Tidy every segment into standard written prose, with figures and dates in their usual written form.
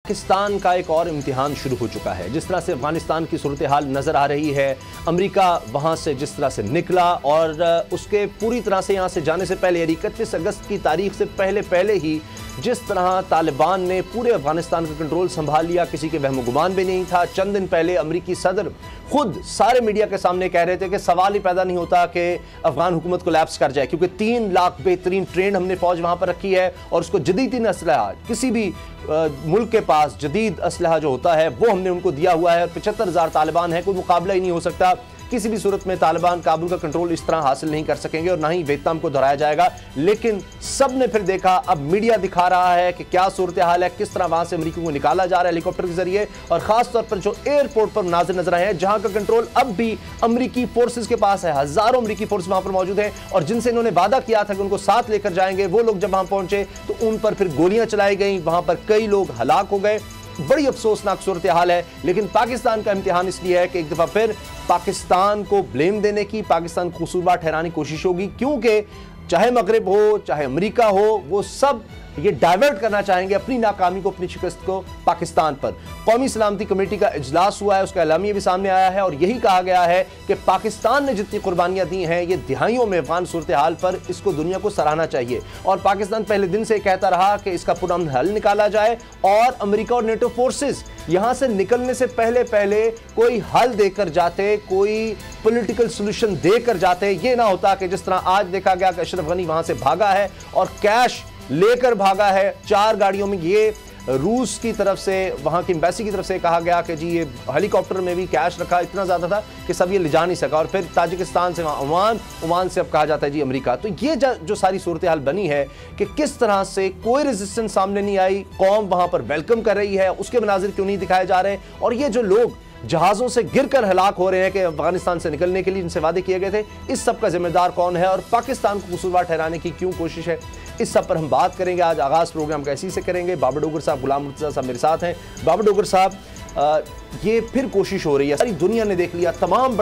पाकिस्तान का एक और इम्तिहान शुरू हो चुका है। जिस तरह से अफगानिस्तान की सूरत हाल नज़र आ रही है, अमेरिका वहाँ से जिस तरह से निकला और उसके पूरी तरह से यहाँ से जाने से पहले 31 अगस्त की तारीख से पहले ही जिस तरह तालिबान ने पूरे अफगानिस्तान का कंट्रोल संभाल लिया, किसी के वहम गुमान भी नहीं था। चंद दिन पहले अमेरिकी सदर खुद सारे मीडिया के सामने कह रहे थे कि सवाल ही पैदा नहीं होता कि अफगान हुकूमत को लैप्स कर जाए, क्योंकि 3 लाख बेहतरीन ट्रेंड हमने फौज वहाँ पर रखी है और उसको जदीद असलहा, किसी भी मुल्क के पास जदीद असलहा जो होता है वो हमने उनको दिया हुआ है। 75,000 तालिबान है, कोई मुकाबला ही नहीं हो सकता। किसी भी सूरत में तालिबान काबुल का कंट्रोल इस तरह हासिल नहीं कर सकेंगे और ना ही वियतनाम को दोहराया जाएगा। लेकिन सब ने फिर देखा, अब मीडिया दिखा रहा है कि क्या सूरत हाल है, किस तरह वहां से अमेरिका को निकाला जा रहा है हेलीकॉप्टर के जरिए, और खास तौर पर जो एयरपोर्ट पर नाज़िर नजर आए हैं जहां का कंट्रोल अब भी अमेरिकी फोर्सेज के पास है। हजारों अमेरिकी फोर्स वहां पर मौजूद है और जिनसे इन्होंने वादा किया था कि उनको साथ लेकर जाएंगे, वो लोग जब वहां पहुंचे तो उन पर फिर गोलियां चलाई गई, वहां पर कई लोग हलाक हो गए। बड़ी अफसोसनाक सूरत हाल है। लेकिन पाकिस्तान का इम्तिहान इसलिए है कि एक दफा फिर पाकिस्तान को ब्लेम देने की, पाकिस्तान को कसूरवार ठहराने की कोशिश होगी, क्योंकि चाहे मगरिब हो चाहे अमेरिका हो, वो सब ये डाइवर्ट करना चाहेंगे अपनी नाकामी को, अपनी शिकस्त को पाकिस्तान पर। कौमी सलामती कमेटी का इजलास हुआ है, उसका एलामिया भी सामने आया है और यही कहा गया है कि पाकिस्तान ने जितनी कुर्बानियां दी हैं ये दिहाइयों में अफगान सूरत हाल पर, इसको दुनिया को सराहना चाहिए। और पाकिस्तान पहले दिन से कहता रहा कि इसका पुरअमन हल निकाला जाए और अमेरिका और नेटो फोर्सेस यहां से निकलने से पहले कोई हल देकर जाते, कोई पॉलिटिकल सोल्यूशन देकर जाते। ये ना होता कि जिस तरह आज देखा गया कि अशरफ गनी वहां से भागा है और कैश लेकर भागा है 4 गाड़ियों में। ये रूस की तरफ से, वहां की एम्बेसी की तरफ से कहा गया कि जी ये हेलीकॉप्टर में भी कैश रखा इतना ज्यादा था कि सब ये ले जा नहीं सका। और फिर ताजिकिस्तान से ओमान से अब कहा जाता है जी अमेरिका। तो ये जो सारी सूरत हाल बनी है कि किस तरह से कोई रेजिस्टेंस सामने नहीं आई, कौम वहां पर वेलकम कर रही है, उसके मनाजिर क्यों नहीं दिखाए जा रहे, और ये जो लोग जहाजों से गिरकर हलाक हो रहे हैं कि अफगानिस्तान से निकलने के लिए इनसे वादे किए गए थे, इस सब का जिम्मेदार कौन है और पाकिस्तान को कसूरवार ठहराने की क्यों कोशिश है, इस सब पर हम बात करेंगे। आज आगाज प्रोग्राम का इसी से करेंगे। बाबर डोगर साहब, गुलाम मुर्तज़ा साहब मेरे साथ हैं। बाबर डोगर साहब, ये फिर कोशिश हो रही है, सारी दुनिया ने देख लिया, तमाम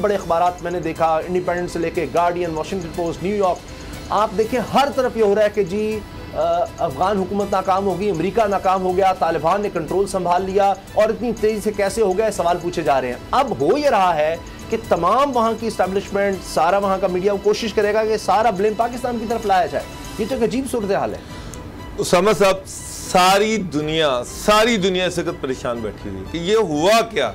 बड़े अखबारात मैंने देखा, इंडिपेंडेंट से लेके गार्डियन, वाशिंगटन पोस्ट, न्यूयॉर्क, आप देखें हर तरफ ये हो रहा है कि जी अफगान हुकूमत नाकाम होगी, अमेरिका नाकाम हो गया, तालिबान ने कंट्रोल संभाल लिया, और इतनी तेजी से कैसे हो गया सवाल पूछे जा रहे हैं। अब हो ये रहा है कि तमाम वहां की एस्टैब्लिशमेंट, सारा वहां का मीडिया कोशिश करेगा कि सारा ब्लेम पाकिस्तान की तरफ लाया जाए। ये तो एक अजीब सूरत हाल है। उसामा साहब, सारी दुनिया इस वक्त परेशान बैठी हुई कि ये हुआ क्या।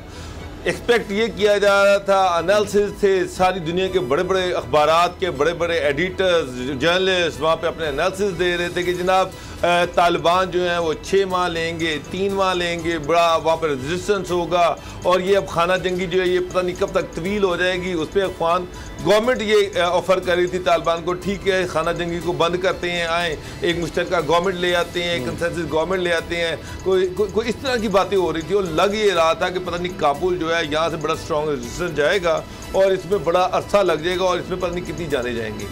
एक्सपेक्ट ये किया जा रहा था, एनालिसिस थे, सारी दुनिया के बड़े बड़े अखबारात के बड़े बड़े एडिटर्स, जर्नलिस्ट वहाँ पे अपने एनालिसिस दे रहे थे कि जनाब तालिबान जो है वो 6 माह लेंगे, 3 माह लेंगे, बड़ा वहाँ पर रेजिस्टेंस होगा और ये अब खाना जंगी जो है ये पता नहीं कब तक तवील हो जाएगी। उस पर अफगान गवर्नमेंट ये ऑफ़र कर रही थी तालिबान को, ठीक है खाना जंगी को बंद करते हैं, आए एक मुश्तरका गवर्नमेंट ले आते हैं, कंसेंसस गवर्नमेंट ले आते हैं, कोई इस तरह की बातें हो रही थी। और लग ये रहा था कि पता नहीं काबुल जो है यहाँ से बड़ा स्ट्रॉन्ग रेजिस्टेंस जाएगा और इसमें बड़ा अरसा लग जाएगा और इसमें पता नहीं कितनी जाने जाएंगी।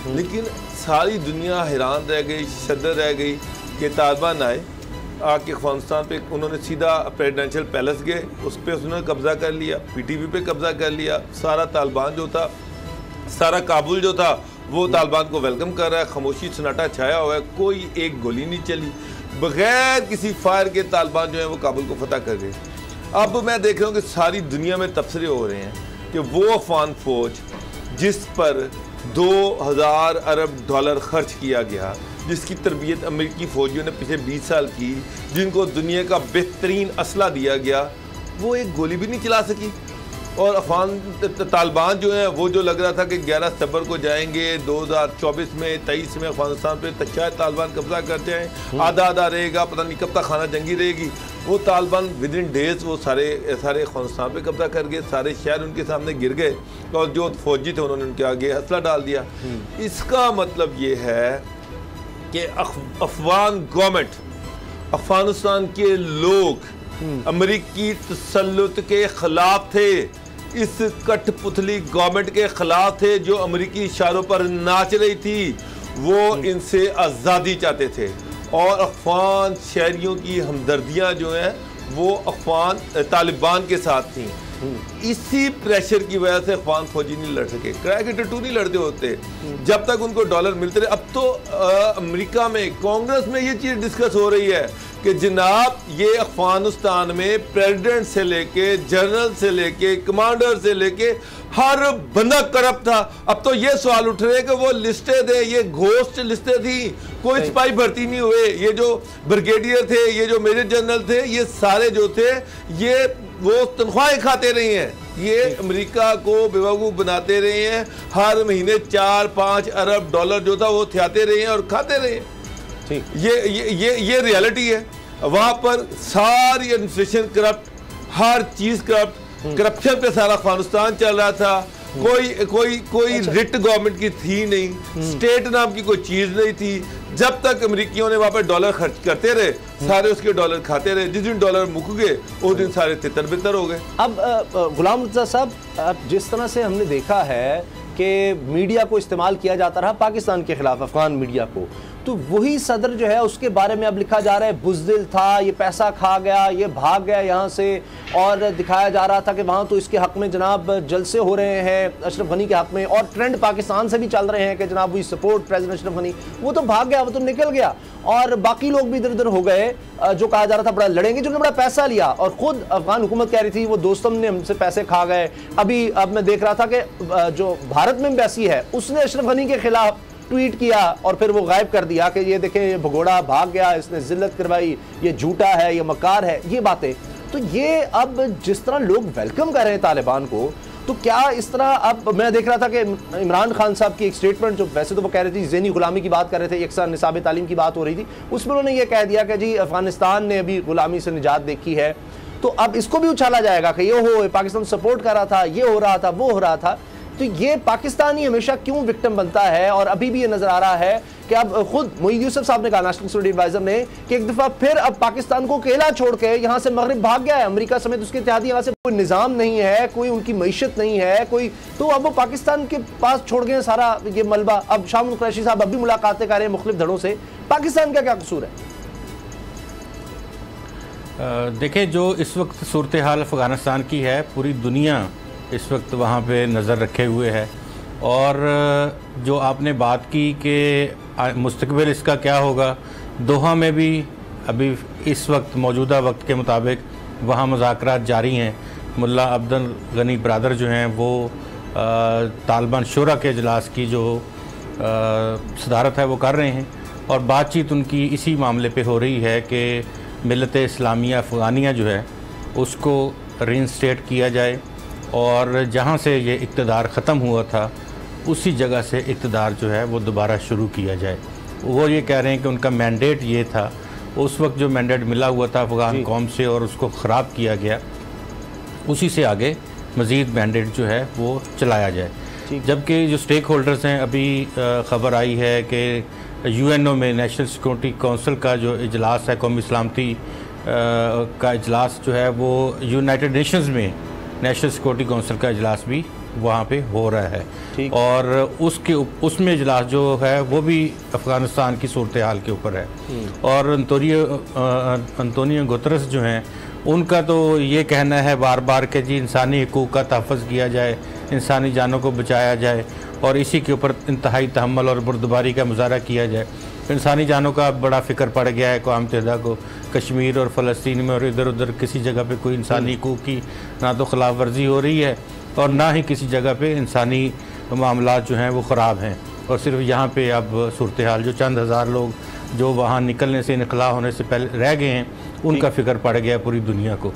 लेकिन सारी दुनिया हैरान रह गई, शद्दर रह गई कि तालिबान आए, आके अफगानिस्तान पे उन्होंने सीधा प्रेसिडेंशियल पैलेस गए, उस पर उन्होंने कब्ज़ा कर लिया, PTV पे कब्ज़ा कर लिया। सारा तालिबान जो था, सारा काबुल जो था वो तालिबान को वेलकम कर रहा है, खामोशी सन्नाटा छाया हुआ है, कोई एक गोली नहीं चली, बगैर किसी फायर के तालिबान जो है वो काबुल को फतह कर गए। अब मैं देख रहा हूँ कि सारी दुनिया में तबसरे हो रहे हैं कि वो अफगान फौज जिस पर 2000 अरब डॉलर खर्च किया गया, जिसकी तरबियत अमेरिकी फ़ौजियों ने पिछले 20 साल की, जिनको दुनिया का बेहतरीन असला दिया गया, वो एक गोली भी नहीं चला सकी। और अफगान तालिबान जो है वो जो लग रहा था कि 11 सितंबर को जाएंगे 2024 में 23 में अफगानिस्तान पे शायद तालिबान कब्जा करते हैं, आधा रहेगा, पता नहीं कब तक खाना जंगी रहेगी। वो तालिबान विद इन डेज वो सारे अफगानिस्तान पे कब्जा कर गए, सारे शहर उनके सामने गिर गए और जो फौजी थे उन्होंने उनके आगे हौसला डाल दिया। इसका मतलब ये है कि अफगान गवर्नमेंट, अफगानिस्तान के लोग अमेरिकी तसल्लुत के खिलाफ थे, इस कठपुतली गवर्नमेंट के खिलाफ थे जो अमेरिकी इशारों पर नाच रही थी। वो इनसे आज़ादी चाहते थे और अफगान शहरियों की हमदर्दियां जो हैं वो अफगान तालिबान के साथ थी। इसी प्रेशर की वजह से अफगान फौजी नहीं लड़ सके, किराए के टट्टू नहीं लड़ते होते जब तक उनको डॉलर मिलते रहे। अब तो अमेरिका में कांग्रेस में ये चीज़ डिस्कस हो रही है कि जनाब ये अफगानिस्तान में प्रेसिडेंट से लेके, जनरल से लेके, कमांडर से लेके हर बंदा करप्ट था। अब तो ये सवाल उठ रहे हैं कि वो लिस्टें दे, ये घोस्ट लिस्टें थी, कोई सिपाही भर्ती नहीं हुए, ये जो ब्रिगेडियर थे, ये जो मेजर जनरल थे, ये सारे जो थे ये वो तनख्वाहें खाते रहे हैं, ये अमेरिका को बेवकूफ़ बनाते रहे हैं, हर महीने 4-5 अरब डॉलर जो था वो थे रहे हैं और खाते रहे हैं। ये रियलिटी है। वहां पर सारी एडमिनिस्ट्रेशन करप्ट, हर चीज करप्ट, करप्शन पे सारा अफगानिस्तान चल रहा था। कोई रिट गवर्नमेंट की थी नहीं, स्टेट नाम की कोई चीज नहीं थी। जब तक अमेरिकियों ने वहां पर डॉलर खर्च करते रहे, सारे उसके डॉलर खाते रहे। जिस दिन डॉलर मुक गए उस दिन सारे तितर बितर हो गए। अब गुलाम मुर्तज़ा साहब, जिस तरह से हमने देखा है कि मीडिया को इस्तेमाल किया जाता रहा पाकिस्तान के खिलाफ, अफगान मीडिया को, तो वही सदर जो है उसके बारे में अब लिखा जा रहा है बुज़दिल था, ये पैसा खा गया, ये भाग गया यहाँ से, और दिखाया जा रहा था कि वहाँ तो इसके हक़ में जनाब जलसे हो रहे हैं अशरफ गनी के हक़ में, और ट्रेंड पाकिस्तान से भी चल रहे हैं कि जनाब we support president Ashraf Ghani. वो तो भाग गया, वो तो निकल गया, और बाकी लोग भी इधर उधर हो गए। जो कहा जा रहा था बड़ा लड़ेंगे, जिन्होंने बड़ा पैसा लिया, और ख़ुद अफगान हुकूमत कह रही थी वो दोस्तों ने हमसे पैसे खा गए। अब मैं देख रहा था कि जो भारत में एम्बेसी है उसने अशरफ गनी के खिलाफ ट्वीट किया और फिर वो गायब कर दिया कि ये देखें ये भगोड़ा भाग गया, इसने जिल्लत करवाई, ये झूठा है, ये मकार है, ये बातें। तो ये अब जिस तरह लोग वेलकम कर रहे हैं तालिबान को, तो क्या इस तरह, अब मैं देख रहा था कि इमरान खान साहब की एक स्टेटमेंट, जो वैसे तो वो कह रहे थे ज़हनी गुलामी की बात कर रहे थे, यकसा निसाब तालीम की बात हो रही थी, उसमें उन्होंने ये कह दिया कि जी अफगानिस्तान ने अभी गुलामी से निजात देखी है। तो अब इसको भी उछाला जाएगा कि ये हो पाकिस्तान सपोर्ट कर रहा था, ये हो रहा था, वो हो रहा था। तो ये पाकिस्तानी हमेशा क्यों विक्टिम बनता है? और अभी भी ये नजर आ रहा है कि अब खुद मोईद यूसुफ साहब ने कहा, नेशनल सिक्योरिटी एडवाइजर ने, कि एक दफा फिर अब पाकिस्तान को अकेला छोड़ के यहाँ से मगरिब भाग गया है, अमेरिका समेत उसके इत्तेहादी। यहाँ से कोई निज़ाम नहीं है, कोई उनकी मईशत नहीं है, कोई, तो अब वो पाकिस्तान के पास छोड़ गए सारा ये मलबा। अब शाह कुरैशी साहब अब भी मुलाकातें कर रहे हैं मुख्तलिफ धड़ों से। पाकिस्तान का क्या कसूर है? देखिए, जो इस वक्त सूरत हाल अफ़गानिस्तान की है, पूरी दुनिया इस वक्त वहाँ पे नज़र रखे हुए है। और जो आपने बात की कि मुस्तकबिल इसका क्या होगा, दोहा में भी अभी इस वक्त मौजूदा वक्त के मुताबिक वहाँ मुज़ाकरात जारी हैं। मुल्ला अब्दुल गनी ब्रदर जो हैं वो तालिबान शुरा के इजलास की जो सदारत है वो कर रहे हैं, और बातचीत उनकी इसी मामले पे हो रही है कि मिलत इस्लामिया अफ़गानिया जो है उसको रीइंस्टेट किया जाए, और जहाँ से ये इक़्तिदार ख़त्म हुआ था उसी जगह से इक़्तिदार जो है वो दोबारा शुरू किया जाए। वो ये कह रहे हैं कि उनका मैंडेट ये था, उस वक्त जो मैंडेट मिला हुआ था अफ़गान कौम से और उसको ख़राब किया गया, उसी से आगे मज़ीद मैंडेट जो है वो चलाया जाए। जबकि जो स्टेक होल्डर्स हैं, अभी ख़बर आई है कि UNO में नेशनल सिक्योरिटी काउंसिल का जो इजलास है, कौमी सलामती का इजलास जो है वो यूनाइटेड नेशंस में नेशनल सिक्योरिटी काउंसिल का इजलास भी वहाँ पे हो रहा है, और उसमें इजलास जो है वो भी अफ़गानिस्तान की सूरत हाल के ऊपर है। और अंतोनियो गुतरस जो हैं उनका तो ये कहना है बार बार कि जी इंसानी हकूक़ का तहफ़्फ़ुज़ किया जाए, इंसानी जानों को बचाया जाए, और इसी के ऊपर इंतहाई तहम्मुल और बुर्दबारी का मुज़ाहरा किया जाए। इंसानी जानों का बड़ा फ़िक्र पड़ गया है अक़वाम मुत्तहिदा को। कश्मीर और फ़लस्तीन में और इधर उधर किसी जगह पे कोई इंसानी हकूक़ की ना तो खिलाफ वर्जी हो रही है, और ना ही किसी जगह पे इंसानी मामलात जो हैं वो ख़राब हैं। और सिर्फ यहाँ पे अब सूरत हाल जो चंद हज़ार लोग जो वहाँ निकलने से, इनखला होने से पहले रह गए हैं, उनका फ़िक्र पड़ गया पूरी दुनिया को।